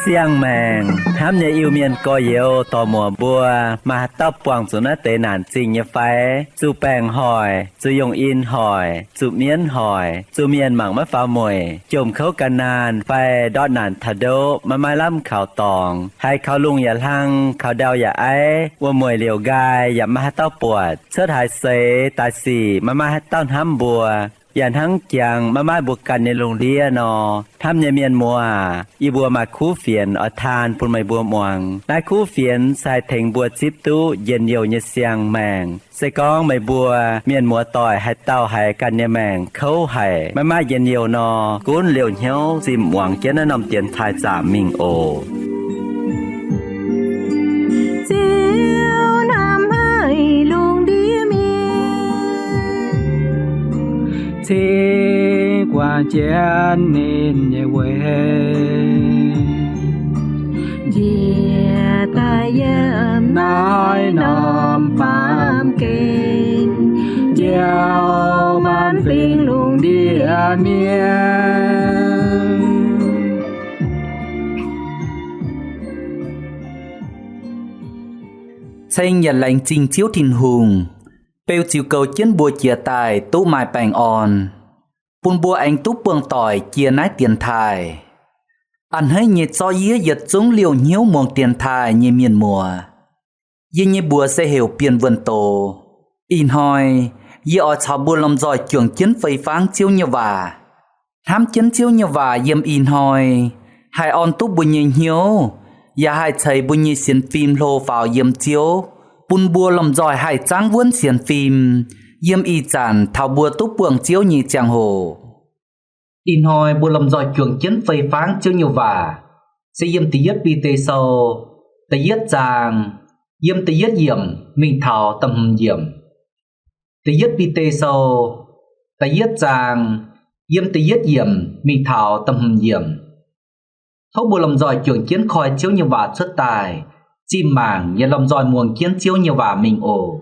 เสียงแมงห้ามอย่าอิวเมียนก็เยวต่อหมัวบัวมาตับปวงสุนัเตนานจริงอย่าไฟจูแปงหอยจูยงอินหอยจูเมียนหอยจูเมียนหมังมะฟ้ามวยจมเข้ากันนานไฟดอดนานทะโดมาไม้ล่ำข่าวตองให้เขาลุงอย่าลังเขาดาวอย่าไอว่ามวยเหลียวกายอย่ามาให้เต้าปวดเสื้อถ่ายเสตายสี่มาให้เต้าห้ำบัวอย่างทั้งเจียงมาบุกกันในโรงเรียนอทำยาเมียนมัวอีบัวมาคู่เฟียนอทานปุ่นไม่บัวมวงได้คู่เฟียนใส่เถงบัวจิบตู้เย็นเยียวเยเสียงแมงใส่กองไม่บัวเมียนมัวต่อยให้เต้าให้กันเยแมงเขาให้มาเย็นเยียวนอกุ้นเหลียวเหี้ยวจิมหวังเจนนำเตียนทายจ่ามิงโอเจียวนำให้ลุงดีมีchỉ qua chén nên nhẹ quê Dìa ta yếm nói nòm phàm kinh gieo man phình lùng địa miên Xanh nhận lành trình chiếu thìn hùng Bêu chiều cầu chiến bùa chia tài tú mai bành on Bùn bùa anh tú bường tỏi chia nái tiền thai Anh hãy nhiệt so yế giật xuống liều nhiêu mong tiền thai như miền mùa Yê như bùa sẽ hiểu biên vườn tổ In hỏi Yê ở cháu bùa lòng giỏi trưởng chiến phây pháng chiếu như vả Thám chiến chiếu như vả yêm in hỏi Hai on tú bùa như hiếu Yà hai thầy bùa như xin phim lô vào yêm chiếu Bùn bùa lòng giỏi hai tráng vốn xiên phim Yêm y chản thảo bùa túc buồng chiếu nhị chàng hồ In hồi bùa lòng giỏi chuồng chiến phây pháng chiếu nhiều vả Sẽ yêm tí yết bi tê sâu Tí yết chàng Yêm tí yết yểm mình thảo tầm hầm yểm Tí yết bi tê sâu Tí yết chàng Yêm tí yết yểm mình thảo tầm hầm yểm Thấu bùa lòng giỏi chuồng chiến khói chiếu nhiều vả xuất tài Chim màng nhà lòng giỏi muồng kiến chiếu nhiều vả mình ổ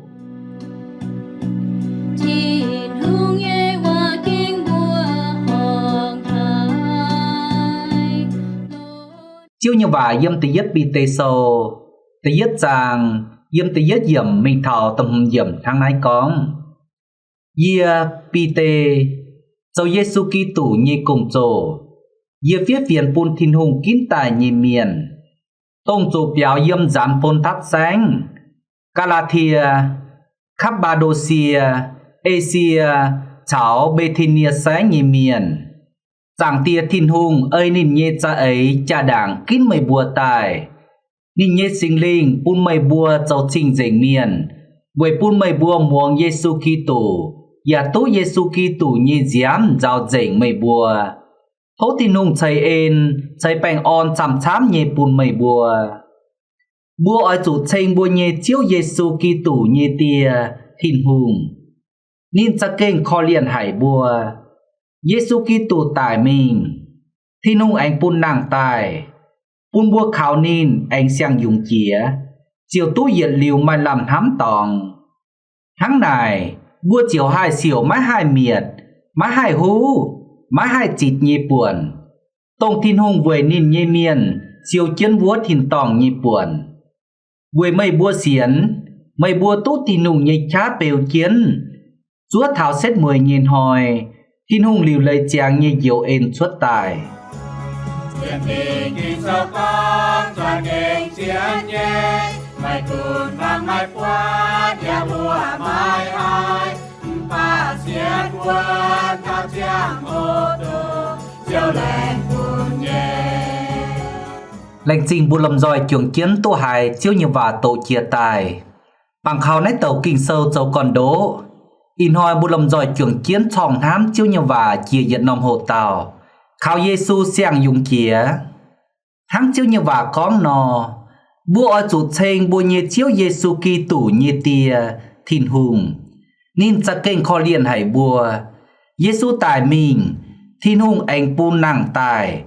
chiếu như vả yếm tí yết bi tê sâu tí yết chàng yếm tí yết yểm mình thảo tầm hùng yểm tháng nái cóng yê bi tê dâu Giê-xu Kitô như cùng trổ yê phía phiền bùn thìn hùng kín tài như miền tông chủ biểu yếm gián bồn thắt sáng Galatia Cappadocia Asia cháu Bithynia sáng như miền Giảng tia thìn hùng ơi nín nhê cha ấy cha đảng kín mây bùa tài nín nhê sinh linh bùn mây bùa cháu trình dành miền Quầy bùn mây bùa muông Giê-xu Kitô Yà tố Giê-xu Kitô như giám giáo dành mây bùa Thố thìn hùng chạy ên chạy bành on chăm chám nhê bùn mây bùa Bùa ở chủ chênh bùa nhê chiếu Giê-xu Kitô như tia thìn hùng Nín cha kênh khó liền hải bùa Giê-xu Kitô tài mình Thìn hùng anh bùn nàng tài Bùn bùa khảo nín anh sang dùng chía Chiều tú nhiệt liều mà làm hám tòng Tháng này bùa chiều hai xỉu má hai miệt Má hai hú Má hai chịt nhê buồn Tông thìn hùng vơi nín nhê miền Chiều chiến vua thìn tòng nhê buồn Vơi mây bùa xiến Mây bùa tốt thìn hùng nhê chá bèo chiến Chúa thảo xét 10 nhìn hỏi Thìn hùng liều lấy chàng như diệu ên xuất tài Chuyện tình kinh sâu con Toàn kinh chiến nhé Mày cùn vang mai qua Nhà bùa mai ai Bà xiên quân Thao chàng ô tô Chiều lên cùn nhé Lệnh trình bùa lầm dòi trường chiến tô hài chiếu như và tổ chia tài Bằng khảo nét tàu kinh sâu dấu còn đố In hỏi bùa lầm dòi trường chiến thòng thám chiếu như và chia diện nông hồ tàu Khảo Giê-xu sang dùng chía Thắng chiếu như và con nò Bùa ở chủ chênh bùa như chiếu Giê-xu Kitô như tia thìn hùng Nín cha kênh khó liền hải bùa Giê-xu tài mình Thìn hùng anh bùn nàng tài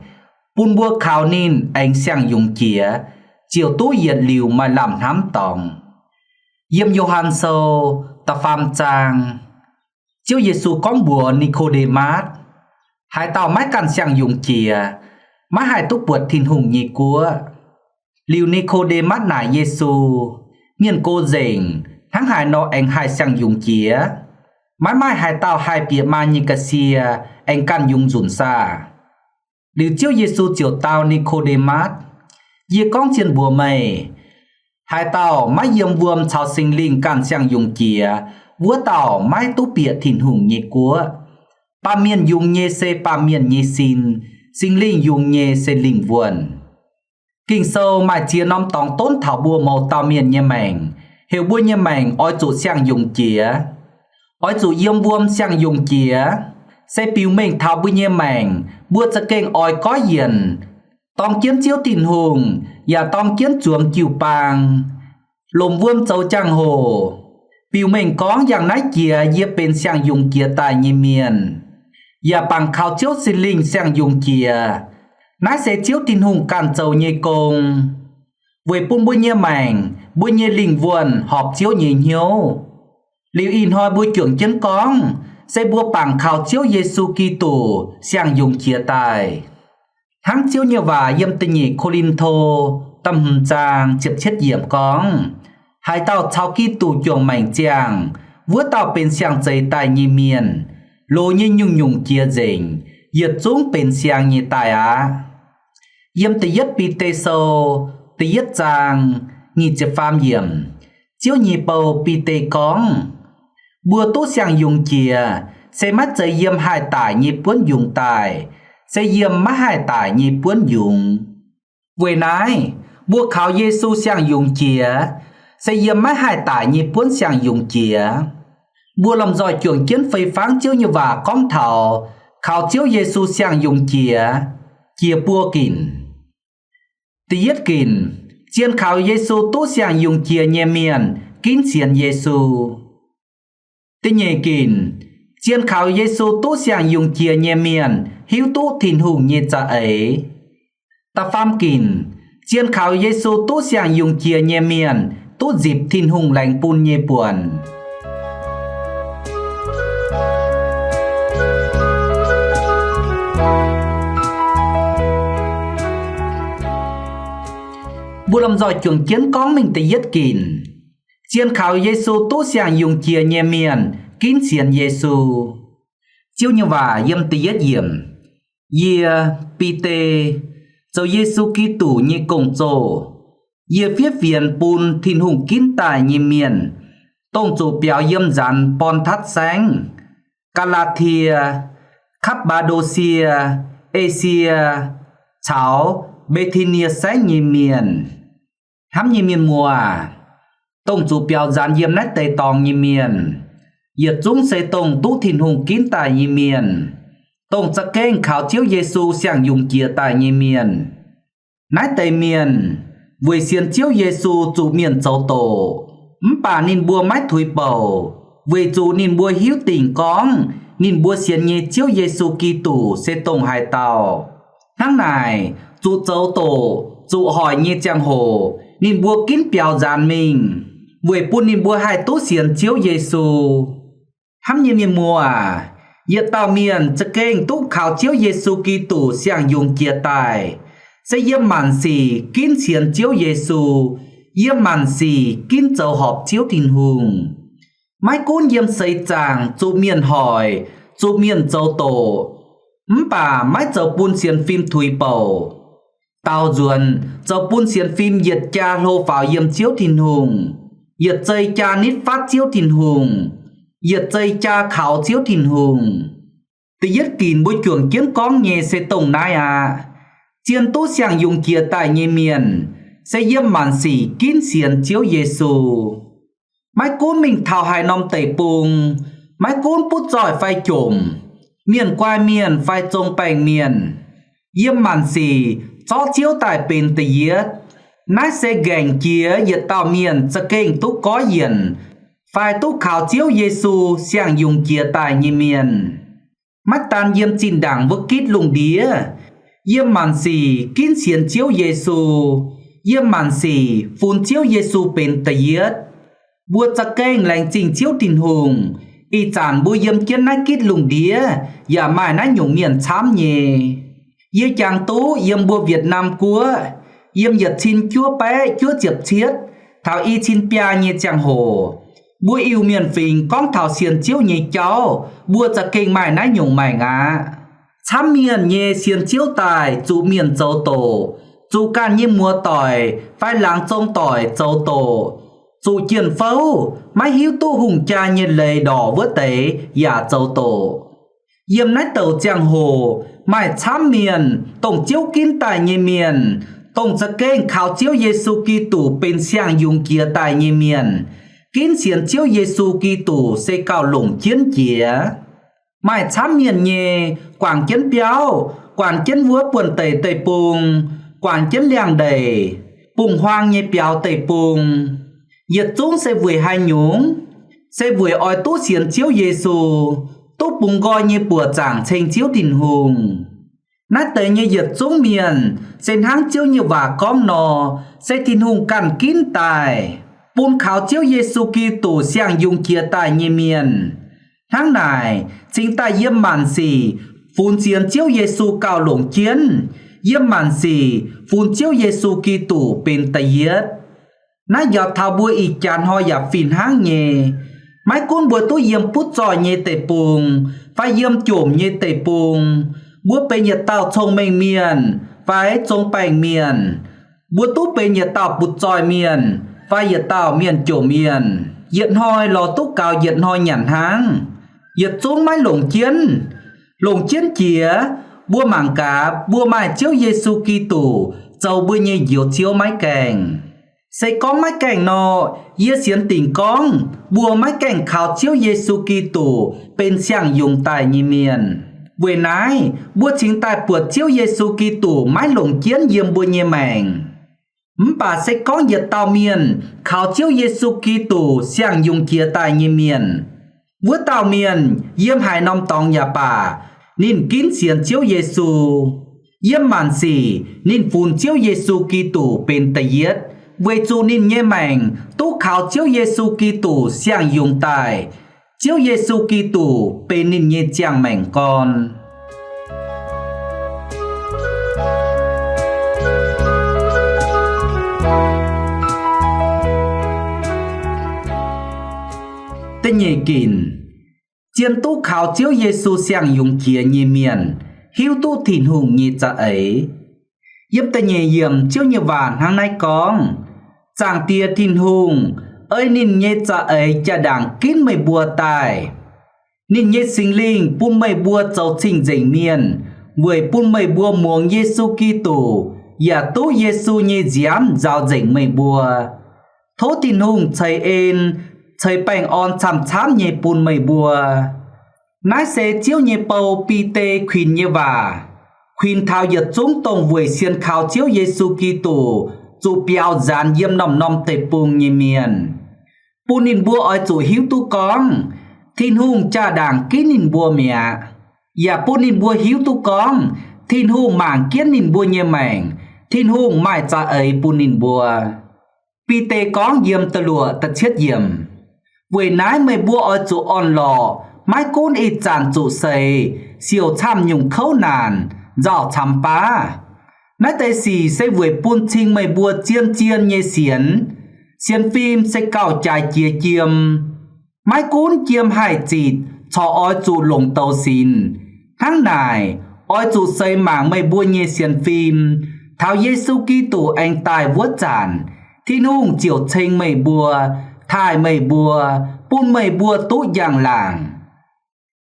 Bún bua khảo nín anh sang dùng chĩa, chiều tú nhiệt liều mà làm hám tòng. Yếm Johann sâu ta phàm trang. Chiếu Giêsu con bùa Nicodemus. Hai tàu mái căn sang dùng chìa, má hai túc buộc thìn hùng nhị của. Liều Nicodemus nải Giêsu, miền cô dình, tháng hai nó anh hai sang dùng chìa. Mái mai hai tàu hai bịa ma nhị cà xìa, anh căn dùng dùn xa. Liều chiếu Giêsu chiều tàu Nicodemus, dìa con trên bùa mây. Hai tàu mái yếm vuông chào sinh linh căn sang dùng chìa, vua tàu mái túc bịa thìn hùng nhị của. Ba miền dùng nhê xe ba miền nhê xin, sinh linh dùng nhê xe linh vuồn. Kinh sâu mà chia nóm tòng tốn thảo bùa màu tàu miền nhê mảnh, hiểu bùa nhê mảnh oi chủ sang dùng chìa. Oi chủ yếm vuông sang dùng chìa, xe biểu mình thảo bùa nhê mảnh, bùa cho kênh oi có hiền. Tòng kiến chiếu tình hùng, và tòng kiến chuồng kiều bàng, lồm vuông châu trang hồ. Biểu mình có dạng nái chìa dịp bên sang dùng chìa tài nhê miền. Và bằng khảo chiếu sinh linh sang dùng chìa, nái sẽ chiếu tin hùng càn châu nhê công. Với bún bùi nhê mảnh, bùi nhê linh vuồn họp chiếu nhê hiếu. Liêu in hoi bùi trưởng chân con, sẽ bùa bằng khảo chiếu Giêsu Kitô sang dùng chìa tài. Tháng chiếu như và yếm tình nhị Corinto, tâm hùng trang chịp chết diệm con. Hai tàu chào Kitô chuồng mảnh chàng, vua tàu bên sang dây tài nhê miền. Lô như nhung nhung chia dình, yết xuống bên sang như tài á. Yếm tì yết bì tê sâu, tì yết chàng, nhị chế phàm yếm. Chiếu nhị bầu bì tê con. Bùa tốt sang dùng chìa, sẽ mắt dây yếm hai tải nhị buôn dùng tài, sẽ yếm mắt hai tải nhị buôn dùng. Với nái, bùa khảo Giêsu sang dùng chìa, sẽ yếm mắt hai tải nhị buôn sang dùng chìa. Bùa làm giỏi chuồng kiến phây phán chiếu như và con thảo, khảo chiếu Giêsu sang dùng chìa, chìa bùa kìn. Tí yết kìn, chiên khảo Giêsu tốt sang dùng chìa nhẹ miền, kín xiên Giêsu. Tí nhẹ kìn, chiên khảo Giêsu tốt sang dùng chìa nhẹ miền, hiếu tốt thìn hùng nhẹ trả ấy. Ta pham kìn, chiên khảo Giêsu tốt sang dùng chìa nhẹ miền, tốt dịp thìn hùng lành bùn nhẹ buồn. Bùa làm giỏi chuồng kiến con mình tì yết kìn. Chiên khảo Giêsu tốt sang dùng chìa nhẹ miền, kín xiên Giêsu. Chiếu như và yếm tì yết yểm. Yê bì tê, dầu Giêsu Kitô như công dô. Yê phía phiền bùn thìn hùng kín tài nhẹ miền. Tông chủ biểu yếm dàn bon thắt sáng. Galatia, Cappadocia, Asia, Cháo, Bithynia sáng nhẹ miền. Hám nhị miền mùa, tông chủ biểu dàn yếm nách tây tòng nhị miền. Yết dũng xây tông tú thìn hùng kín tài nhị miền. Tông chắc kênh khảo chiếu Giêsu sang dùng chìa tài nhị miền. Nách tây miền, với xiên chiếu Giêsu chủ miền châu tổ. Bà nín bùa mách thủy bầu, với chủ nín bùa hiếu tình con, nín bùa xiên nhị chiếu Giêsu Kitô sẽ tông hai tàu. Tháng này, chủ châu tổ, chủ hỏi nhị trang hồ, nín bùa kín biểu dàn mình, với bùa nín bùa hai tốt xiên chiếu Giêsu. Hám như miền mùa, yết tàu miền chắc kênh túc khảo chiếu Giêsu Kitô sang dùng chia tài, sẽ yếm màn xì kín xiên chiếu Giêsu, yếm màn xì kín châu họp chiếu thìn hùng. Mái cún yếm xây chàng chủ miền hỏi, chủ miền châu tổ. Bà mái châu bún xiên phim thủy bầu. Tao duần châu bún xiên phim yết cha lô vào yếm chiếu thìn hùng. Yết dây cha nít phát chiếu thìn hùng. Yết dây cha khảo chiếu thìn hùng. Tí yết kín bối chuồng kiến con nhẹ sẽ tổng nai à. Chiên tốt sang dùng chìa tài nhẹ miền, sẽ yếm màn xỉ kín xiên chiếu Giêsu. Mái cún mình thảo hai nông tẩy bùng, mái cún bút giỏi phai trộm, miền quai miền phai trông bành miền. Yếm màn xỉ cho chiếu tài bên tì yết, nái sẽ gành chía yết tàu miền sẽ kênh túc có hiền, phai túc khảo chiếu Giêsu sang dùng chìa tài nhẹ miền. Mắt tan yếm chín đảng vức kít lùng đía, yếm màn xì kín xiên chiếu Giêsu yếm màn xì phun chiếu Giêsu bên tây yết bùa chắc kênh lành trình chiếu tình hùng y chản bùa yếm kiến nách kít lùng đĩa và mai nách nhung miền chám nhề yếm chàng tú yếm bùa Việt Nam cua yếm nhật xin chúa bé chúa chiệp chiết thảo y xin pia nhề chàng hồ bùa yêu miền phình con thảo xiên chiếu nhề cháu bùa chắc kênh mai nách nhung mày ngã chám miền nhề xiên chiếu tài chủ miền châu tổ chủ can như mùa tỏi phải láng trong tỏi châu tổ chủ chiến phấu máy hiếu tu hùng cha như lề đỏ vỡ tế giả châu tổ yếm nách tàu giang hồ mai chám miền tổng chiếu kín tài như miền tổng giặc kênh khảo chiếu Giêsu Kitô bên sang dùng kia tài như miền kín xiên chiếu Giêsu Kitô sẽ cao lủng chiến chĩa mai chám miền nhẹ quảng chiến béo quảng chiến vúa buồn tẩy tẩy bùng quảng chiến liang đầy bùng hoang nhẹ béo tẩy bùng Yết chúng sẽ vùi hai nhúng sẽ vùi oi tú xiên chiếu Giêsu tú bùng gọi như bùa chẳng tranh chiếu tình hùng nát tới như yết chúng miền sẽ háng chiếu như vả com nò sẽ tình hùng cằn kín tài bùng khảo chiếu Giêsu Kitô sang dùng kia tài như miền tháng này chính ta yếm màn xì phun xiên chiếu Giêsu cao lủng chiến yếm màn xì phun chiếu Giêsu Kitô bên tây yết nãy giờ thao bùa y chán ho giả phìn háng nhẹ mấy con bùa tôi yếm bút giỏi nhẹ tề bùng phải yếm chổm nhẹ tề bùng bùa bê nhẹ tao trông mình miền phải trông bành miền bùa tú bê nhẹ tao bút giỏi miền phải nhẹ tao miền chổm miền diện hoi lò tú cao diện hoi nhản háng yết xuống máy lồng chiến chía bùa mảng cá bùa mai chiếu Giêsu Kitô châu bùa nhẹ diệu chiếu máy kèng sẽ có máy cảnh nọ yết xiên tình con bùa máy cảnh khảo chiếu Giêsu Kitô bên sang dùng tài như miền buổi nãy bùa chính tài buộc chiếu Giêsu Kitô máy lồng chiến yếm bùa như mèng bà sẽ có nhiệt tàu miền khảo chiếu Giêsu Kitô sang dùng kia tài như miền bùa tàu miền yếm hai năm tòng nhà bà nên kín xiên chiếu Giêsu yếm màn xì nên phun chiếu Giêsu Kitô bên tây yết với chủ nên nhé mảnh tú khảo chiếu Giêsu Kitô sang dùng tài chiếu Giêsu Kitô bên nên nhé chàng mảnh con tên nhé kín chiến tú khảo chiếu Giêsu sang dùng kia nhé miền hiếu tu thìn hùng nhé cha ấy yếm tên nhé yếm chiếu như vạn hàng nay con chàng tia thìn hùng ơi nín nhé cha ấy cha đảng kín mây bùa tài nín nhé sinh linh bún mây bùa châu trình dành miền với bún mây bùa muông Giêsu Kitô và tú Giêsu nhé giám giao dành mây bùa thố thìn hùng chơi ên chơi bánh on chăm nhé bún mây bùa nái sẽ chiếu nhé bầu pi tê khuyên nhé và khuyên thao giật chúng tông với xiên khảo chiếu Giêsu Kitô chủ béo dàn yếm nòng tề bùng như miền bù nín bùa oi chủ hiếu tu con thìn hùng cha đảng kín nín bùa mẹ và bù nín bùa hiếu tu con thìn hùng mảng kiến nín bùa như mảnh thìn hùng mai cha ấy bù nín bùa pi tê con yếm tờ lụa tờ chết yếm buổi nái mày bùa oi chủ on lò mái cún ít chàn chủ xây siêu chăm nhung khâu nàn dạo chăm pa nãy tay xì sẽ với buôn chinh mày bùa chiên như xiên phim sẽ cào trái chia chiêm mái cún chiêm hải chịt cho oi chủ lồng tàu xin tháng này oi chủ xây mảng mày bùa như xiên phim thảo Giêsu Kitô anh tài vuốt chản thiên hùng chiều chinh mày bùa thai mày bùa bún mày bùa tú giang làng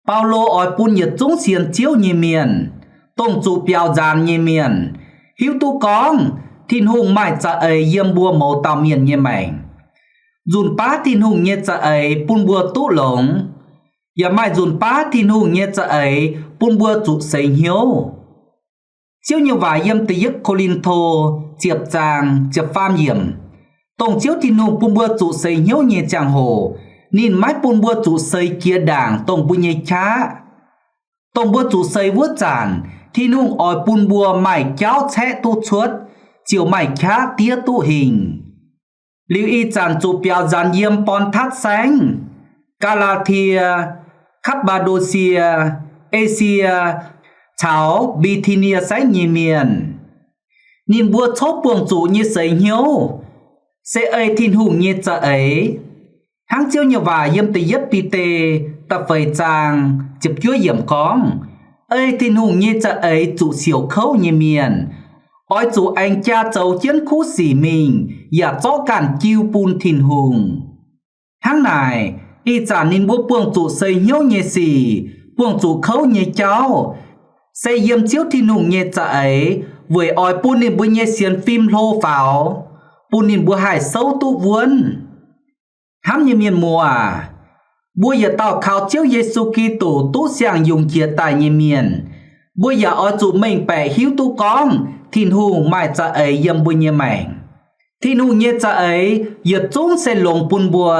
Paulo oi bún nhiệt chúng xiên chiếu như miền tông chủ béo dàn như miền hiếu tu con thiên hùng mai cha ấy yếm bùa màu tàu miền như mảnh dùn pá thiên hùng như cha ấy bún bùa tú lồng và mai dùn pá thiên hùng như cha ấy bún bùa chủ xây hiếu chiếu như vài yếm tây yết Corinto chiệp chàng chiệp pham yểm tổng chiếu thiên hùng bún bùa chủ xây hiếu như chàng hồ nên mái bún bùa chủ xây kia đảng tổng bùa như chá tổng bùa chủ xây vuốt chản thì nung ỏi bùn bùa mày cháu sẽ tu chuốt chiều mày khá tía tu hình lưu y chàn chụp bèo dàn yếm pon thắt sáng Galatia Cappadocia Asia cháu Bithynia sáng nhì miền nhìn bùa chốt buồng chủ như sấy hiếu sẽ ấy thiên hùng như chợ ấy hãng chiêu như và yếm tì yết bì tê tập phầy chàng chụp chúa yểm con ơi thiên hùng như chợ ấy chủ siêu khâu như miền ôi chủ anh cha cháu chiến khu xỉ mình và cho cản chiêu bùn thiên hùng hãng này y trả nên bố buông chủ xây hiếu như xỉ buông chủ khâu như cháu xây yếm chiếu thiên hùng như chợ ấy với ôi bùn nên bùi như xiên phim lô pháo bùn nên bùi hải sâu tu vuôn hãng như miền mùa bùi giờ tao khảo chiếu Giêsu Kitô tu sang dùng chia tài như miền bùi giờ ở chủ mình bẻ hiếu tu con thiên hùng mai cha ấy yếm bùi như mảnh thiên hùng như cha ấy giờ chúng sẽ lồng bùn bùa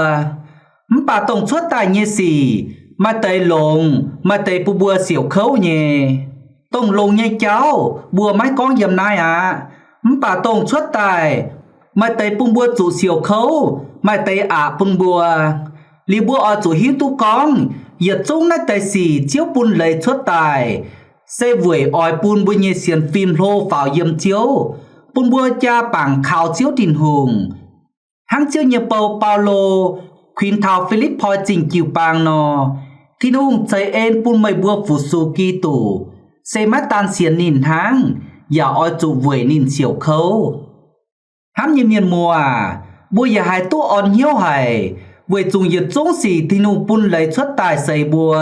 bà tổng xuất tài như xì mà tây lồng mà tây bùa bùa xỉu khấu nhé tổng lồng như cháu bùa mấy con yếm nai à bà tổng xuất tài mà tây bùa bùa chủ xỉu khấu mà tây bùn bùa li bùa ở chủ hiếu tu con giờ chúng nó tây xì chiếu bùn lấy xuất tài sẽ vùi ỏi bùn bùa như xiên phim lô vào yếm chiếu bùn bùa cha bằng khảo chiếu thiên hùng hãng chiếu như Paulo khuyên thảo Philip hỏi trình chiều bang nó thiên hùng chạy en bùn mây bùa phụ su Kitô sẽ mắt tan xiên nín hãng và ỏi chủ vùi nín xỉu khâu hãng như miền mùa bùa giờ hai tu on hiếu hải với dùng nhiệt giống xì thiên hùng bùn lấy xuất tài xây bùa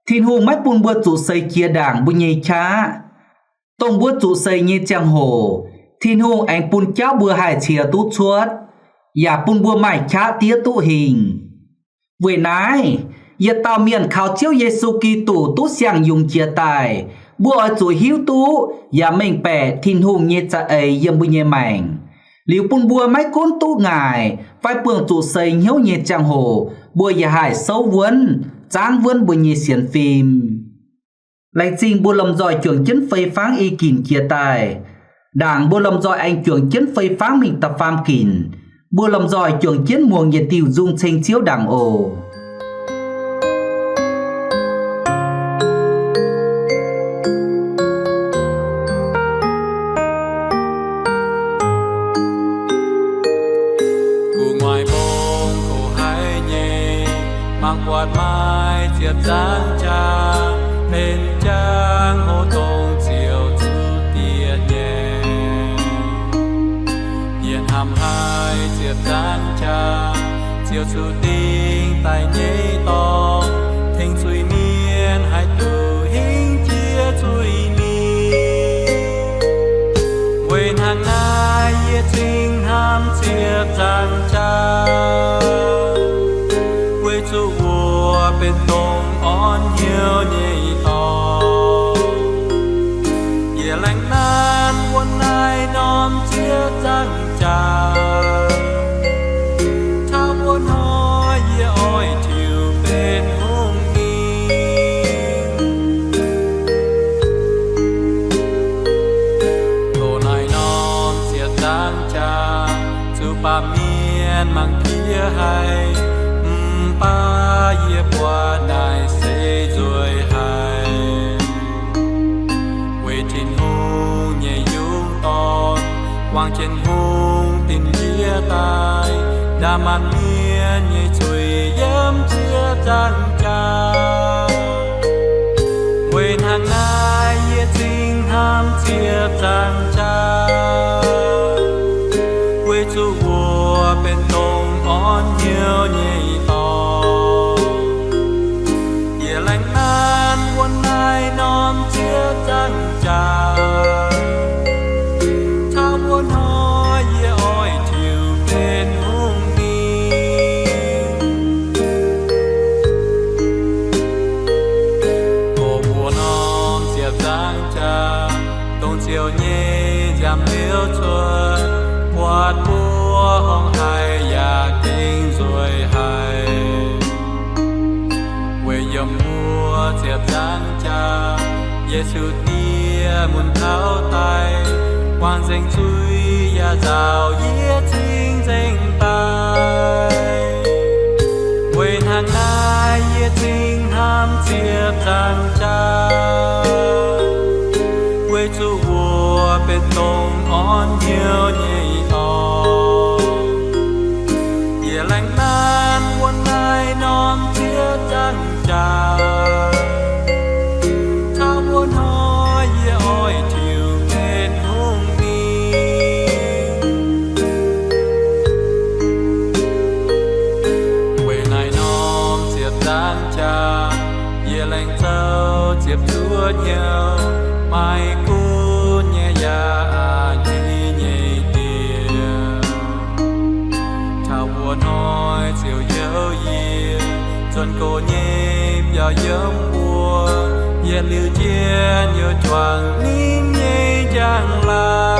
thiên hùng mắt bùn bùa chủ xây chia đảng bùn nhây cha tông bùa chủ xây như trang hồ thiên hùng anh bùn cháu bùa hải chia tu chuốt và bùn bùa mải cha tía tu hình với nái giờ tao miền khảo chiếu Giêsu Kitô tu sang dùng chia tài bùa ở chủ hiếu tu và mình bẻ thiên hùng như cha ấy yếm bùn nhây mảnh liu bùn bùa mấy côn tu ngài phải buông chủ xây hiếu như trang hồ bùa nhà hải sâu vốn trang vốn bùa như xiên phim lãnh trình bùa lầm giỏi trưởng chân phây pháng y kìn chia tài đảng bùa lầm giỏi anh trưởng chân phây pháng mình tập pham kìn bùa lầm giỏi trưởng chân muồng nhiệt tiêu dung tranh chiếu đảng ồ quạt mai chiết dáng cha bên trang hô tông chiều chu tiền nhẹ hiền hàm hai chiết dáng cha chiều chu tinh tài nhế to thình suy miên hai tù hình chia chui mi quên hàng nai yết trinh hàm chiết dáng cha chu vua bên tông on hiếu nhảy to ye lành nan quân ai nom chia răng trà cha buồn hỏi ye oi chiều bên hung nghi đồ này nom chia răng trà chu ba miên mang kia hay ba ye qua đại xây rồi hai quê trên hùng nhẹ dung ton quang trên hùng tin chia tai đa man miên nhẹ chui yếm chia răng cha quên hàng nai ye trinh ham chia răng cha quê chu vua bên tông on hiếu nhẹ non chia răng trà cha buồn hỏi ye oi chiều bên hung nghi cô buồn non chia răng trà đông chiều nhẹ giảm liêu chuột quạt bùa hong hai ya kinh rồi hai quê yếm bùa chia răng trà Giêsu muốn tháo tay quang danh chui ya giàu yết chính danh tài quên hàng nai yết chính ham chiếp giang cha quê chú vua bên tông on nhiều nhị o ye lành nan quân nai non chiếp giang cha thao muốn hỏi ye oi chiều bên hung mi quê nai non chiếp giang cha ye lành châu chiếp chúa nhau mai cu nhẹ ya nhị nhị tiền thao buồn nói chiều dấu yên cho cô nhịp giờ giấc mùa ye lưu chiến nhớ choàng nín nhẹ chẳng là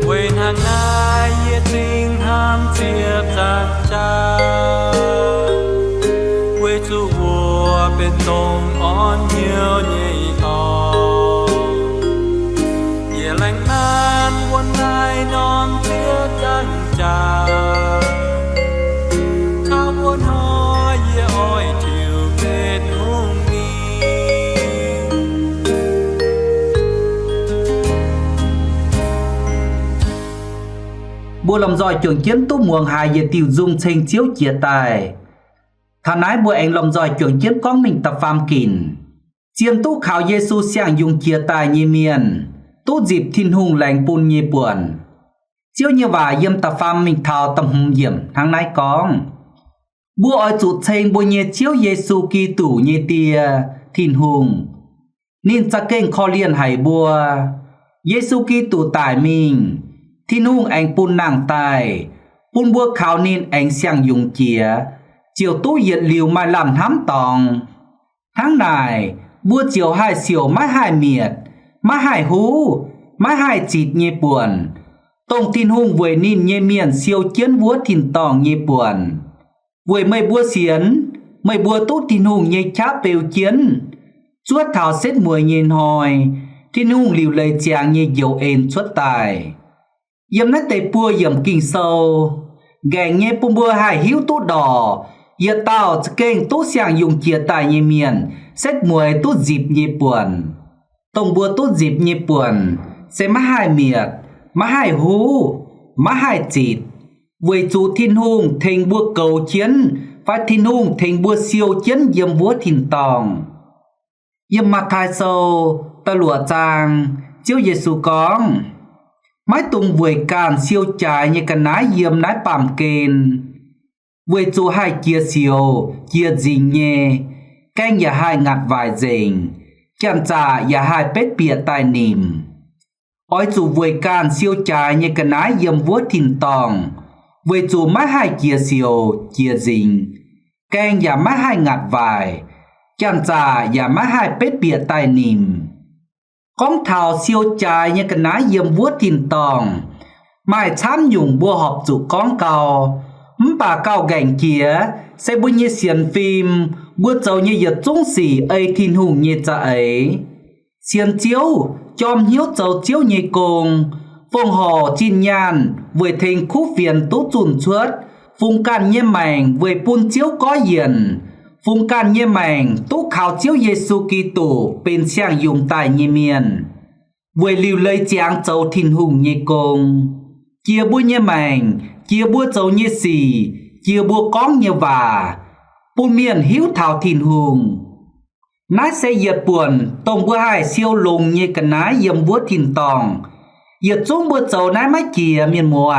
quên hàng ngày ye tình ham chiếp giang cha quê chú vua bên tông on nhiều nhị o ye lành nan quân nai non chiếp giang cha thao muốn hỏi ye oi chiều bên hung mi bùa làm giỏi trường chiến tú muồng hài ye tiêu dung tranh chiếu chia tài thà nái bùa anh làm giỏi trường chiến con mình tập phàm kín chiến tú khảo Giêsu sang dùng chia tài nhị miền tú dịp thiên hùng lành bùn nhị buồn chiếu như vậy yếm tập phàm mình thao tâm hùng yếm thằng nái con bùa oi chủ tranh bùa nhị chiếu Giêsu Kitô nhị tia thiên hùng nên cha kênh kho liên hải bùa Giêsu Kitô tài mình thiên hùng anh bùn nàng tài bùn bùa khảo nên anh sang dùng chia chiều tú nhiệt liều mai làm hám tòng tháng này bùa chiều hai xỉu mái hai miệt mái hai hú mái hai chịt nhẹ buồn tông thiên hùng với nín nhẹ miền siêu chiến vua thiên tòng nhẹ buồn với mây bùa xiến mây bùa tú thiên hùng nhẹ cháp bèo chiến chuốt thảo xét mùi nhìn hồi thiên hùng liều lời chàng nhẹ dầu ên chuốt tài yếm nát tề bùa yếm kinh sâu gàng nhẹ bùa bùa hai hiếu tú đỏ ye tao kênh tú sang dùng chia tài nhẹ miền xét mùi tú dịp nhẹ buồn tông bùa tú dịp nhẹ buồn sẽ má hai miệt má hai hú má hai chịt với chú thiên hùng thành bùa cầu chiến và thiên hùng thành bùa siêu chiến yếm vua thiên tòng yếm mặt thai sâu ta lụa chàng chiếu Giêsu con mái tung với càn siêu trái như cái nái yếm nái bàm kền với chú hai chia siêu chia dình nhẹ canh ya hai ngạt vài dình chàng trả ya hai bết bịa tài nìm ôi chú với càn siêu trái như cái nái yếm vua thiên tòng với chú mái hai chia siêu chia dình canh ya mái hai ngạt vài chàng trả ya mái hai bết bịa tài nìm con thảo siêu trái như cái nái yếm vua thiên tòng mai chám dùng bùa họp chủ con cầu bà cao gành kia sẽ bùa như xiên phim bùa châu như giật trung sĩ ấy thiên hùng như cha ấy xiên chiếu chom hiếu châu chiếu như cùng phong hồ chín nhàn với thành khúc phiền tốt chùn chuốt phung can như mảnh với bùn chiếu có hiền phung can như mảnh tốt khảo chiếu Giêsu Kitô bên sang dùng tài như miền với liều lời chàng châu thiên hùng như cùng chia bùa như mảnh chia bùa châu như xì chia bùa con như và bùn miền hiếu thảo thiên hùng nái sẽ giật buồn tông bùa hai siêu lùng như cái nái yếm bùa thiên tòng giật chúng bùa châu nái mái kia miền mùa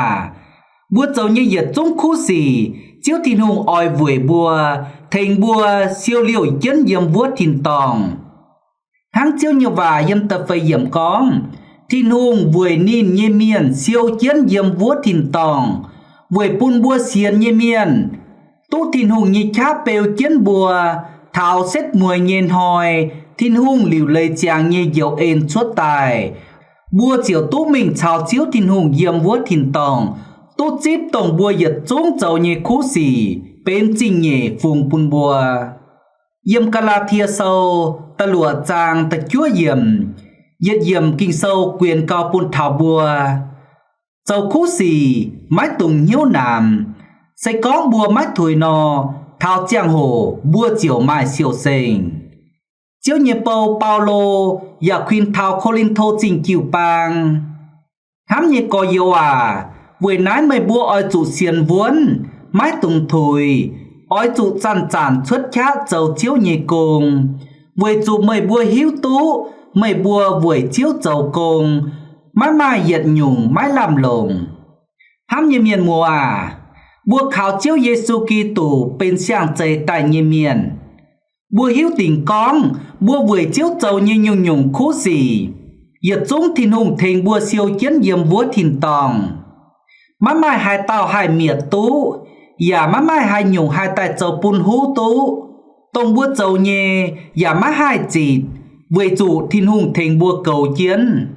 bùa châu như giật chúng khu xì chiếu thiên hùng oi vùi bùa thành bùa siêu liều chân yếm bùa thiên tòng hãng chiếu như và yếm tập phải yếm con thiên hùng vùi nín như miền siêu chiến yếm bùa thiên tòng với bùn bùa xiên như miền tú thiên hùng như cháp bèo chiến bùa thảo xét mùi nhìn hồi thiên hùng liều lời chàng như dầu ên chuốt tài bùa chiều tú mình chào chiếu thiên hùng yếm bùa thiên tòng tú chip tổng bùa giật trốn châu như khu xì bên trình nhẹ phùng bùn bùa Yếm Galatia sâu ta lụa chàng ta chúa yếm kinh sâu quyền cao bùn thảo bùa dầu khú xì mái tùng hiếu nàm xây có bùa mái thùi nò thao giang hồ bùa chiều mai siêu sinh chiếu nhịp bầu Paulo và khuyên thao Corinto trình kiều bang hám nhịp có yêu với nái mây bùa oi trụ xiên vuốn mái tùng thùi oi trụ chăn chản xuất khác dầu chiếu nhịp cùng với trụ mây bùa hiếu tú mây bùa với chiếu dầu cùng mái mai nhiệt nhung mái làm lồng hám như miền mùa bùa khảo chiếu Giêsu Kitô bên sang chạy tại như miền bùa hiếu tình con bùa với chiếu dầu như nhung nhung khú gì nhiệt dũng thìn hùng thình bùa siêu chiến diệm vua thìn tòng mái mai hai tàu hai miệt tú và mái mai hai nhung hai tài dầu bùn hú tú tông bùa dầu nhẹ và mái hai chịt với chủ thìn hùng thình bùa cầu chiến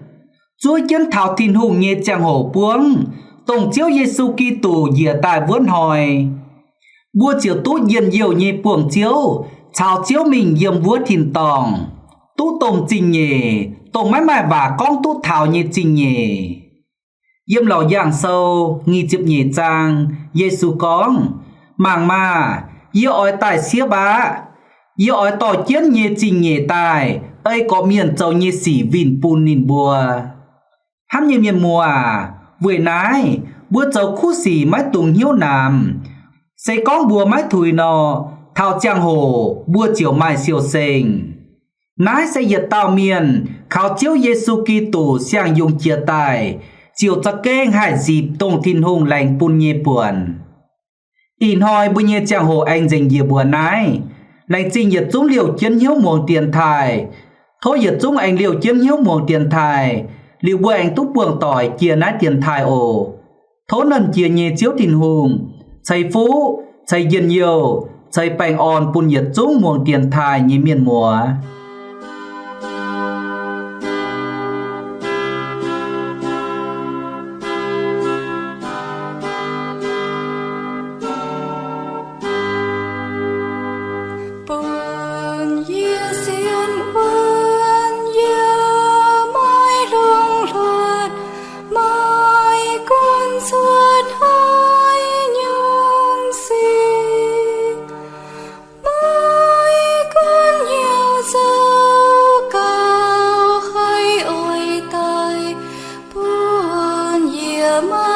chúa chiến thảo thìn hùng nhẹ chàng hổ buông tổng chiếu Giêsu Kitô dìa tài vốn hỏi bùa chiếu tú yên nhiều nhẹ buông chiếu chào chiếu mình yếm vua thìn tòng tú tổng trình nhẹ tổng mái mai và con tú thảo nhẹ trình nhẹ yếm lò giảng sâu nghi chụp nhẹ trang Giêsu con màng mà yêu ỏi tài xía bá yêu ỏi tỏ chiến nhẹ trình nhẹ tài ấy có miền châu nhẹ xỉ vìn pun nìn bùa hám như miền mùa vừa nái bùa châu khu xỉ mái tùng hiếu nàm xây con bùa mái thùi nò thao giang hồ bùa chiều mai siêu sinh nái xây nhiệt tàu miền khảo chiếu Giêsu Kitô sang dùng chia tài chiều cho kênh hải dịp tông thiên hùng lành pun nhẹ buồn in hỏi bùa nhẹ giang hồ anh dành dìa bùa nái lành trình nhiệt dũng liều chiến hiếu muồng tiền thải thôi nhiệt dũng anh liều chiến hiếu muồng tiền thải liều bùa anh túc buồng tỏi chia nái tiền thải ổ thố lần chia nhẹ chiếu thìn hùng xây phú xây yên nhiều xây bành on bùn nhiệt dũng muồng tiền thải như miền mùa mơ